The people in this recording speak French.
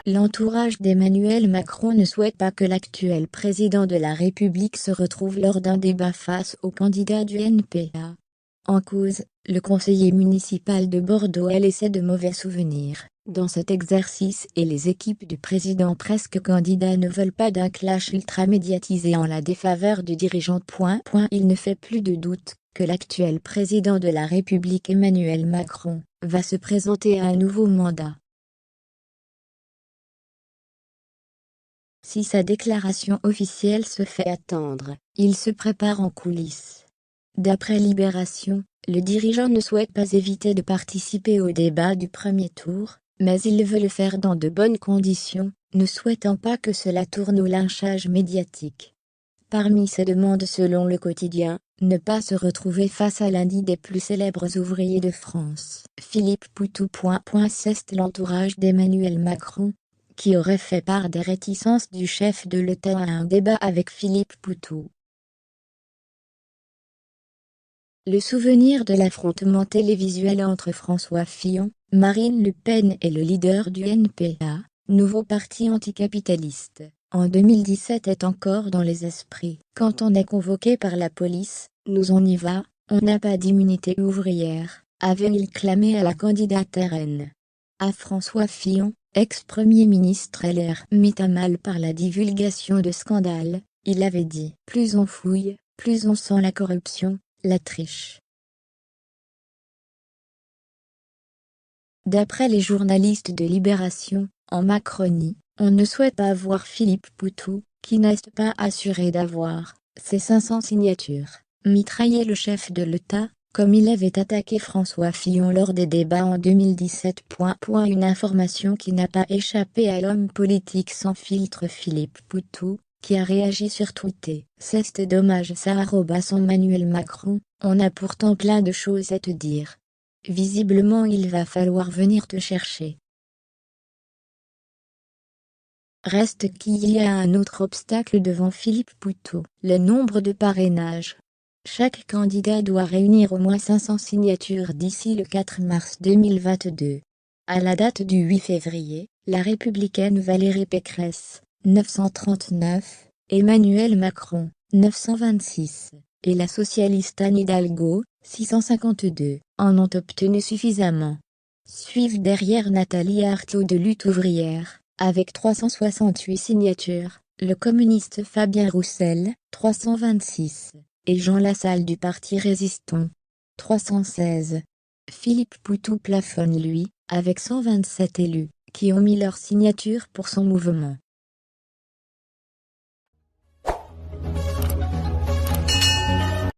L'entourage d'Emmanuel Macron ne souhaite pas que l'actuel président de la République se retrouve lors d'un débat face au candidat du NPA. En cause, le conseiller municipal de Bordeaux a laissé de mauvais souvenirs dans cet exercice et les équipes du président presque candidat ne veulent pas d'un clash ultra-médiatisé en la défaveur du dirigeant. Il ne fait plus de doute que l'actuel président de la République Emmanuel Macron va se présenter à un nouveau mandat. Si sa déclaration officielle se fait attendre, il se prépare en coulisses. D'après Libération, le dirigeant ne souhaite pas éviter de participer au débat du premier tour, mais il veut le faire dans de bonnes conditions, ne souhaitant pas que cela tourne au lynchage médiatique. Parmi ses demandes selon le quotidien, ne pas se retrouver face à l'un des plus célèbres ouvriers de France, Philippe Poutou. C'est l'entourage d'Emmanuel Macron qui aurait fait part des réticences du chef de l'État à un débat avec Philippe Poutou. Le souvenir de l'affrontement télévisuel entre François Fillon, Marine Le Pen et le leader du NPA, nouveau parti anticapitaliste, en 2017 est encore dans les esprits. Quand on est convoqué par la police, nous on y va, on n'a pas d'immunité ouvrière, avait-il clamé à la candidate RN. À François Fillon, ex-premier ministre LR mis à mal par la divulgation de scandales, il avait dit « Plus on fouille, plus on sent la corruption, la triche ». D'après les journalistes de Libération, en Macronie, on ne souhaite pas voir Philippe Poutou, qui n'est pas assuré d'avoir ses 500 signatures, mitrailler le chef de l'État, comme il avait attaqué François Fillon lors des débats en 2017. Une information qui n'a pas échappé à l'homme politique sans filtre Philippe Poutou, qui a réagi sur Twitter. C'est dommage ça @Emmanuel Macron, on a pourtant plein de choses à te dire. Visiblement il va falloir venir te chercher. Reste qu'il y a un autre obstacle devant Philippe Poutou, le nombre de parrainages. Chaque candidat doit réunir au moins 500 signatures d'ici le 4 mars 2022. À la date du 8 février, la républicaine Valérie Pécresse, 939, Emmanuel Macron, 926, et la socialiste Anne Hidalgo, 652, en ont obtenu suffisamment. Suivent derrière Nathalie Arthaud de Lutte ouvrière, avec 368 signatures, le communiste Fabien Roussel, 326, et Jean Lassalle du parti Résistons, 316. Philippe Poutou plafonne lui, avec 127 élus, qui ont mis leur signature pour son mouvement.